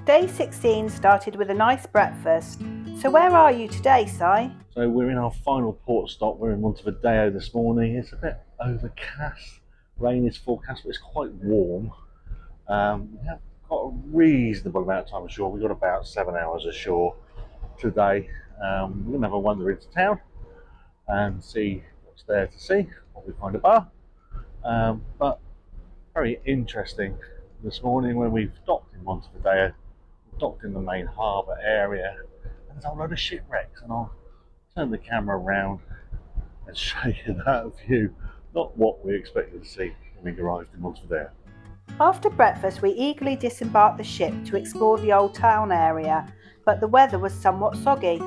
Day 16 started with a nice breakfast. So where are you today, Si? So we're in our final port stop. We're in Montevideo this morning. It's a bit overcast. Rain is forecast, but it's quite warm. We have got a reasonable amount of time ashore. We've got about 7 hours ashore today. We're going to have a wander into town and see what's there to see. Probably find a bar. But very interesting this morning when we've docked in Montevideo, docked in the main harbour area, and there's a load of shipwrecks, and I'll turn the camera around and show you that view. Not what we expected to see when we arrived in Montevideo. After breakfast, we eagerly disembarked the ship to explore the old town area, but the weather was somewhat soggy.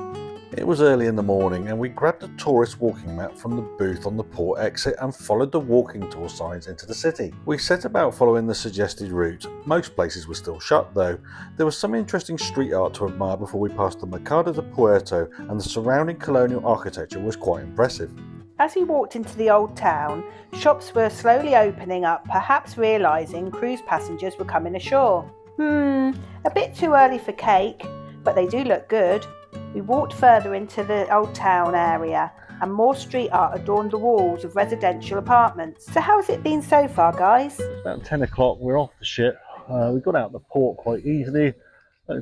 It was early in the morning and we grabbed a tourist walking map from the booth on the port exit and followed the walking tour signs into the city. We set about following the suggested route. Most places were still shut though. There was some interesting street art to admire before we passed the Mercado de Puerto, and the surrounding colonial architecture was quite impressive. As we walked into the old town, shops were slowly opening up, perhaps realising cruise passengers were coming ashore. A bit too early for cake, but they do look good. We walked further into the old town area and more street art adorned the walls of residential apartments. So how's it been so far, guys? It's about 10 o'clock, we're off the ship. We got out the port quite easily.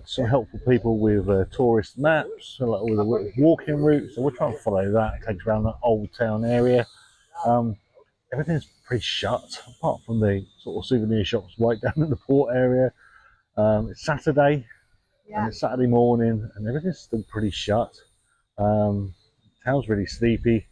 Some helpful people with tourist maps, so like all the walking routes, so we'll try and follow that. It takes around the old town area. Everything's pretty shut, apart from the sort of souvenir shops right down in the port area. It's Saturday. And it's Saturday morning and everything's still pretty shut. Town's really sleepy.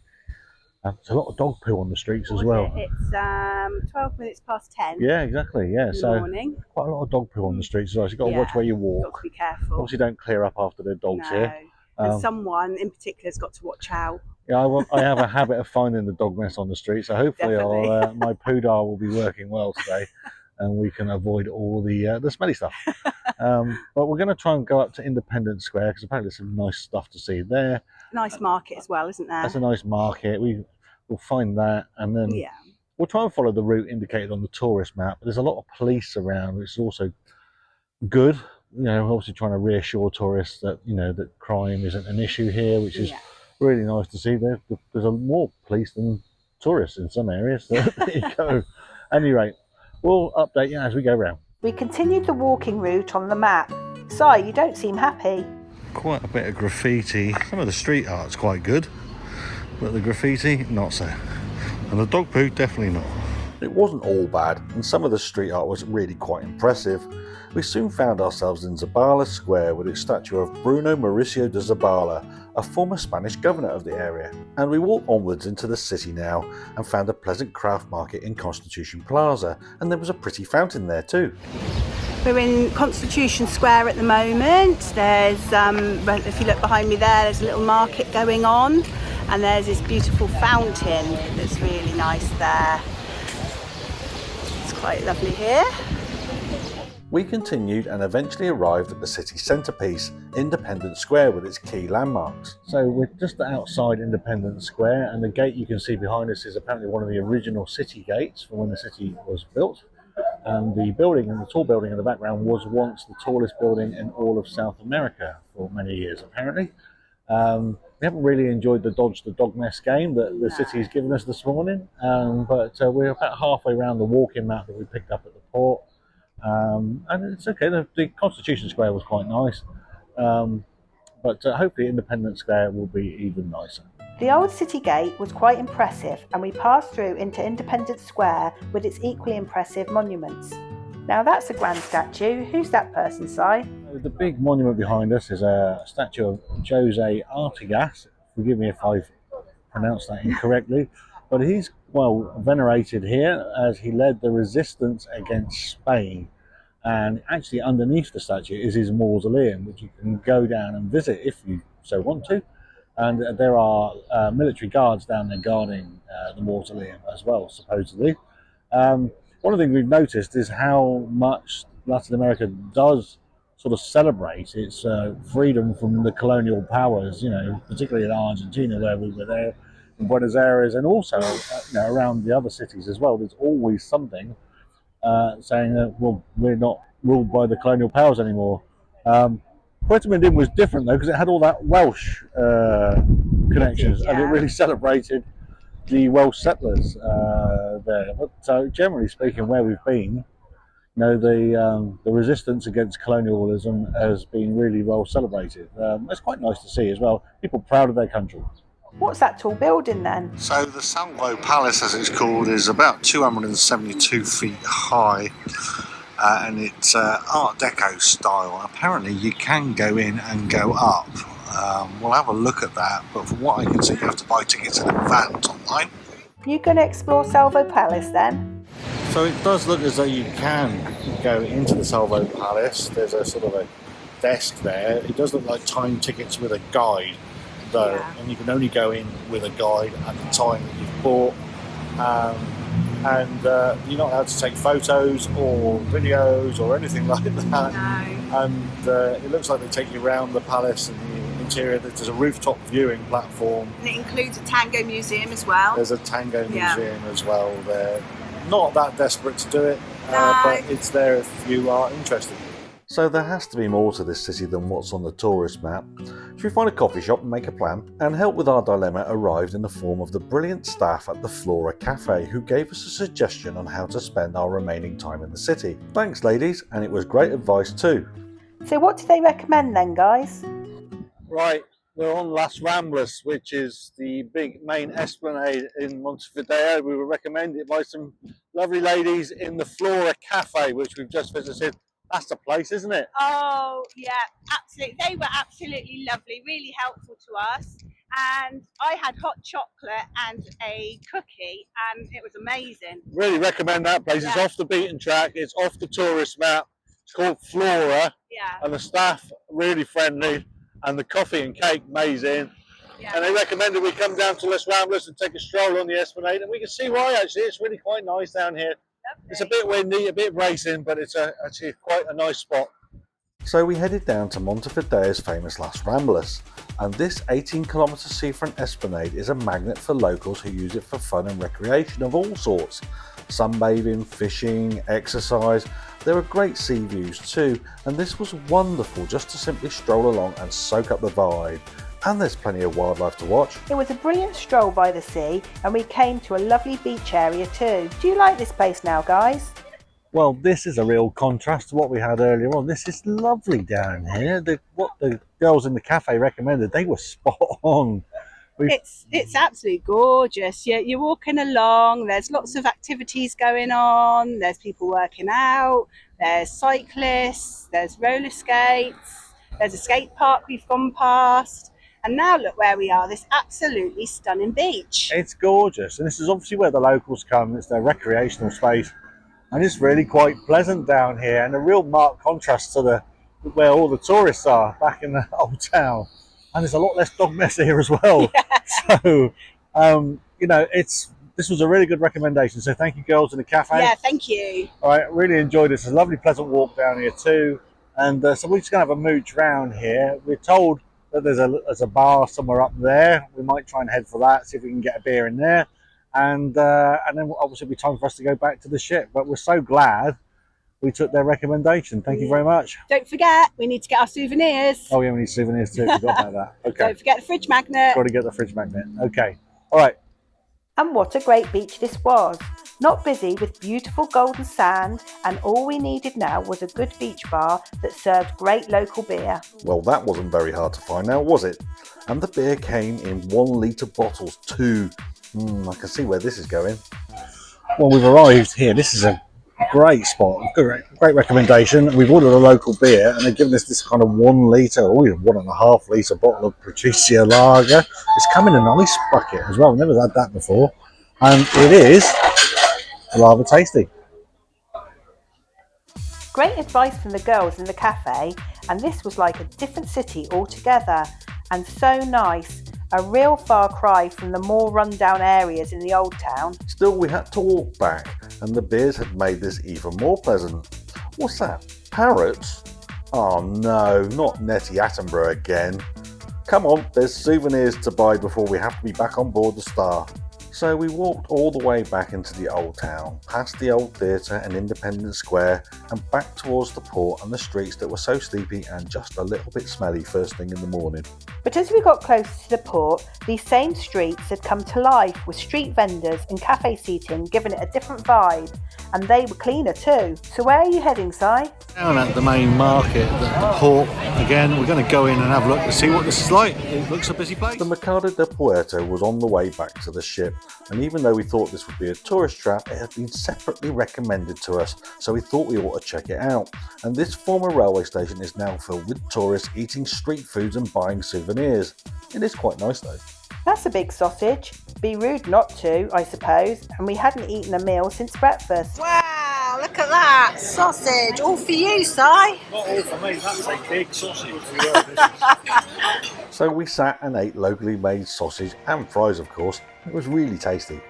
There's a lot of dog poo on the streets as well. It's 12 minutes past 10. Yeah, exactly. Yeah, so morning. Quite a lot of dog poo on the streets as well. So you've got to watch where you walk. Got to be careful. Obviously, don't clear up after the dogs here. And someone in particular has got to watch out. Yeah, I have a habit of finding the dog mess on the street, so hopefully my poodle will be working well today, and we can avoid all the smelly stuff. But we're going to try and go up to Independence Square because apparently there's some nice stuff to see there. Nice market as well, isn't there? That's a nice market. We'll find that, and then we'll try and follow the route indicated on the tourist map. There's a lot of police around, which is also good. You know, obviously trying to reassure tourists that that crime isn't an issue here, which is really nice to see. There's more police than tourists in some areas. So there you go. At any rate, we'll update you as we go around. We continued the walking route on the map. Si, you don't seem happy. Quite a bit of graffiti. Some of the street art's quite good, but the graffiti, not so. And the dog poo, definitely not. It wasn't all bad, and some of the street art was really quite impressive. We soon found ourselves in Zabala Square with its statue of Bruno Mauricio de Zabala, a former Spanish governor of the area. And we walked onwards into the city now and found a pleasant craft market in Constitution Plaza, and there was a pretty fountain there too. We're in Constitution Square at the moment. There's, if you look behind me there's a little market going on, and there's this beautiful fountain that's really nice there. It's quite lovely here. We continued and eventually arrived at the city centrepiece, Independence Square, with its key landmarks. So we're just outside Independence Square, and the gate you can see behind us is apparently one of the original city gates from when the city was built. And the building, and the tall building in the background, was once the tallest building in all of South America for many years, apparently. We haven't really enjoyed the dodge the dog mess game that the city's given us this morning, but we're about halfway around the walking map that we picked up at the port. And it's okay. The Constitution Square was quite nice, but hopefully Independence Square will be even nicer. The old city gate was quite impressive, and we passed through into Independence Square with its equally impressive monuments. Now that's a grand statue. Who's that person, Si? The big monument behind us is a statue of Jose Artigas. Forgive me if I've pronounced that incorrectly, but he's well venerated here as he led the resistance against Spain. And actually underneath the statue is his mausoleum, which you can go down and visit if you so want to. And there are military guards down there guarding the mausoleum as well, supposedly. One of the things we've noticed is how much Latin America does sort of celebrate its freedom from the colonial powers, particularly in Argentina, where we were there, in Buenos Aires, and also around the other cities as well. There's always something saying that, well, we're not ruled by the colonial powers anymore. Puerto Medin was different though because it had all that Welsh connections, and it really celebrated the Welsh settlers there. But so generally speaking, where we've been, you know, the resistance against colonialism has been really well celebrated. It's quite nice to see as well. People proud of their country. What's that tall building then? So the Salvo Palace, as it's called, is about 272 feet high, and it's Art Deco style. Apparently you can go in and go up. We'll have a look at that, but from what I can see you have to buy tickets in advance online. You gonna explore Salvo Palace then? So it does look as though you can go into the Salvo Palace. There's a sort of a desk there. It does look like time tickets with a guide though, and you can only go in with a guide at the time that you've bought, and you're not allowed to take photos or videos or anything like that. No. And it looks like they take you around the palace and the interior. There's a rooftop viewing platform. And it includes a tango museum as well. There's a tango museum as well there. Not that desperate to do it, but it's there if you are interested. So there has to be more to this city than what's on the tourist map. Should we find a coffee shop and make a plan? And help with our dilemma arrived in the form of the brilliant staff at the Flora Cafe, who gave us a suggestion on how to spend our remaining time in the city. Thanks ladies, and it was great advice too. So what do they recommend then, guys? Right, we're on Las Ramblas, which is the big main esplanade in Montevideo. We were recommended by some lovely ladies in the Flora Cafe, which we've just visited. That's the place, isn't it? Oh, yeah, absolutely. They were absolutely lovely, really helpful to us. And I had hot chocolate and a cookie, and it was amazing. Really recommend that place. It's off the beaten track. It's off the tourist map. It's called Flora. Yeah. And the staff really friendly, and the coffee and cake amazing. Yeah. And they recommended we come down to Las Ramblas and take a stroll on the esplanade, and we can see why actually. It's really quite nice down here. Lovely. It's a bit windy, a bit racing, but it's actually quite a nice spot. So we headed down to Montevideo's famous Las Ramblas, and this 18-kilometre seafront esplanade is a magnet for locals who use it for fun and recreation of all sorts. Sunbathing, fishing, exercise. There are great sea views too, and this was wonderful just to simply stroll along and soak up the vibe. And there's plenty of wildlife to watch. It was a brilliant stroll by the sea, and we came to a lovely beach area too. Do you like this place now, guys? Well, this is a real contrast to what we had earlier on. This is lovely down here. What the girls in the cafe recommended, they were spot on. It's absolutely gorgeous. You're walking along, there's lots of activities going on, there's people working out, there's cyclists, there's roller skates, there's a skate park we've gone past. And now look where we are, this absolutely stunning beach. It's gorgeous, and this is obviously where the locals come. It's their recreational space, and it's really quite pleasant down here, and a real marked contrast to where all the tourists are back in the old town. And there's a lot less dog mess here as well. Yeah. So, you know, this was a really good recommendation. So thank you, girls in the cafe. Yeah, thank you. All right, really enjoyed this. It's a lovely, pleasant walk down here too. And so we're just going to have a mooch round here. We're told that there's a bar somewhere up there. We might try and head for that, see if we can get a beer in there, and then obviously it'll be time for us to go back to the ship. But we're so glad we took their recommendation. Thank you very much. Don't forget, we need to get our souvenirs. Oh yeah, we need souvenirs too. Forgot about that. Okay. Don't forget the fridge magnet. Got to get the fridge magnet. Okay. All right. And what a great beach this was. Not busy with beautiful golden sand, and all we needed now was a good beach bar that served great local beer. Well, that wasn't very hard to find now, was it? And the beer came in 1 litre bottles too. I can see where this is going. Well, we've arrived here. This is a great spot. Great recommendation. We've ordered a local beer, and they've given us this kind of 1 litre, or 1.5 litre bottle of Patricia Lager. It's come in an ice bucket as well. I've never had that before, and it is rather tasty. Great advice from the girls in the cafe, and this was like a different city altogether, and so nice. A real far cry from the more run-down areas in the old town. Still, we had to walk back, and the beers had made this even more pleasant. What's that? Parrots? Oh no, not Nettie Attenborough again. Come on, there's souvenirs to buy before we have to be back on board the Star. So we walked all the way back into the old town, past the old theatre and Independence Square, and back towards the port and the streets that were so sleepy and just a little bit smelly first thing in the morning. But as we got closer to the port, these same streets had come to life with street vendors and cafe seating, giving it a different vibe, and they were cleaner too. So where are you heading, Si? Down at the main market, the port. Again, we're going to go in and have a look to see what this is like. It looks a busy place. The Mercado de Puerto was on the way back to the ship, and even though we thought this would be a tourist trap, it had been separately recommended to us, so we thought we ought to check it out. And this former railway station is now filled with tourists eating street foods and buying souvenirs. It is quite nice though. That's a big sausage. Be rude not to, I suppose, and we hadn't eaten a meal since breakfast. Wow, look at that sausage, all for you, Si. Not all for me, that's a big sausage. So we sat and ate locally made sausage and fries, of course. It was really tasty.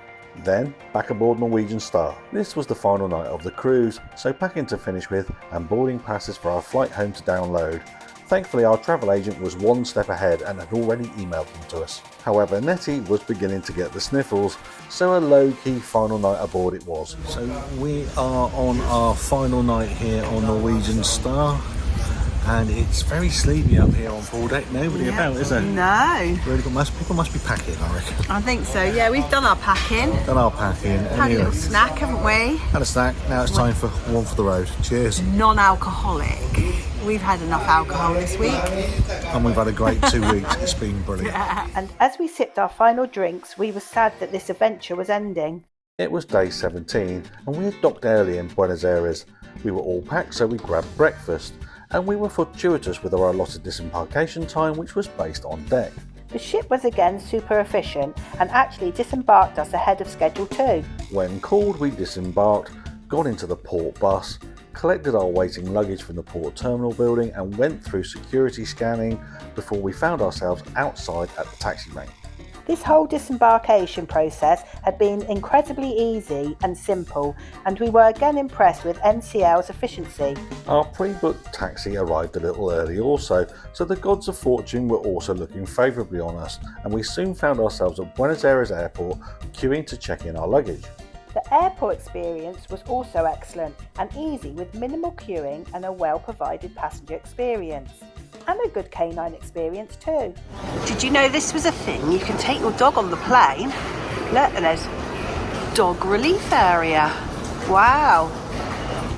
Then back aboard Norwegian Star. This was the final night of the cruise, so packing to finish with and boarding passes for our flight home to download. Thankfully our travel agent was one step ahead and had already emailed them to us. However, Nettie was beginning to get the sniffles, so a low-key final night aboard it was. So we are on our final night here on Norwegian Star, and it's very sleepy up here on full deck. Nobody about, is there? No. Really, people must be packing, I reckon. I think so, yeah, we've done our packing. Done our packing. Had a little snack, haven't we? Had a snack, now it's time for one for the road. Cheers. Non-alcoholic. We've had enough alcohol this week. And we've had a great 2 weeks, it's been brilliant. And as we sipped our final drinks, we were sad that this adventure was ending. It was day 17 and we had docked early in Buenos Aires. We were all packed, so we grabbed breakfast, and we were fortuitous with our allotted disembarkation time, which was based on deck. The ship was again super efficient and actually disembarked us ahead of schedule too. When called, we disembarked, got into the port bus, collected our waiting luggage from the port terminal building and went through security scanning before we found ourselves outside at the taxi rank. This whole disembarkation process had been incredibly easy and simple, and we were again impressed with NCL's efficiency. Our pre-booked taxi arrived a little early also, so the gods of fortune were also looking favourably on us, and we soon found ourselves at Buenos Aires airport queuing to check in our luggage. The airport experience was also excellent and easy, with minimal queuing and a well-provided passenger experience. And a good canine experience too. Did you know this was a thing? You can take your dog on the plane. Look, and there's dog relief area. Wow.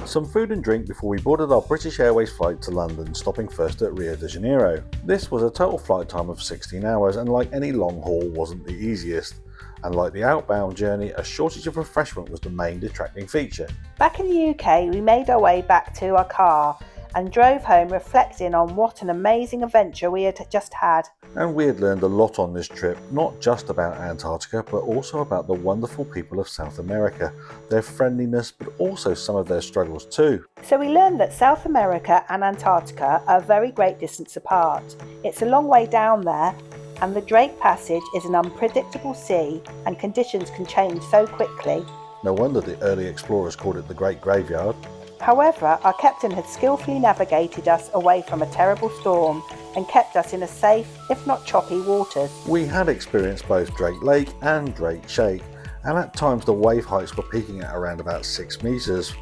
Some food and drink before we boarded our British Airways flight to London, stopping first at Rio de Janeiro. This was a total flight time of 16 hours, and like any long haul, wasn't the easiest. And like the outbound journey, a shortage of refreshment was the main detracting feature. Back in the UK, we made our way back to our car and drove home reflecting on what an amazing adventure we had just had. And we had learned a lot on this trip, not just about Antarctica, but also about the wonderful people of South America, their friendliness, but also some of their struggles too. So we learned that South America and Antarctica are a very great distance apart. It's a long way down there, and the Drake Passage is an unpredictable sea, and conditions can change so quickly. No wonder the early explorers called it the Great Graveyard. However, our captain had skillfully navigated us away from a terrible storm and kept us in a safe, if not choppy, waters. We had experienced both Drake Lake and Drake Shake, and at times the wave heights were peaking at around about 6 metres.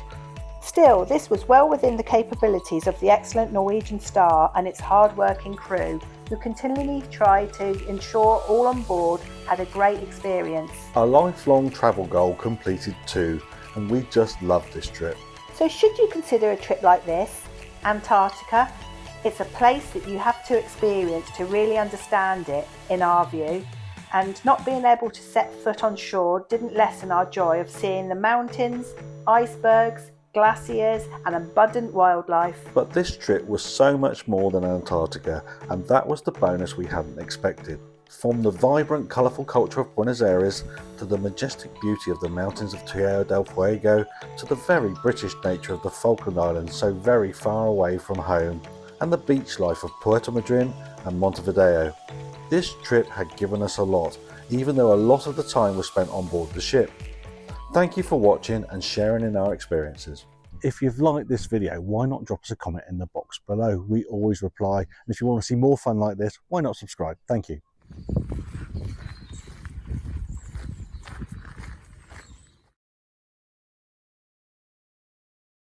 Still, this was well within the capabilities of the excellent Norwegian Star and its hard-working crew, who continually tried to ensure all on board had a great experience. A lifelong travel goal completed too, and we just loved this trip. So should you consider a trip like this, Antarctica? It's a place that you have to experience to really understand it, in our view, and not being able to set foot on shore didn't lessen our joy of seeing the mountains, icebergs, glaciers and abundant wildlife. But this trip was so much more than Antarctica, and that was the bonus we hadn't expected. From the vibrant, colourful culture of Buenos Aires, to the majestic beauty of the mountains of Tierra del Fuego, to the very British nature of the Falkland Islands so very far away from home, and the beach life of Puerto Madryn and Montevideo. This trip had given us a lot, even though a lot of the time was spent on board the ship. Thank you for watching and sharing in our experiences. If you've liked this video, why not drop us a comment in the box below? We always reply. And if you want to see more fun like this, why not subscribe? Thank you.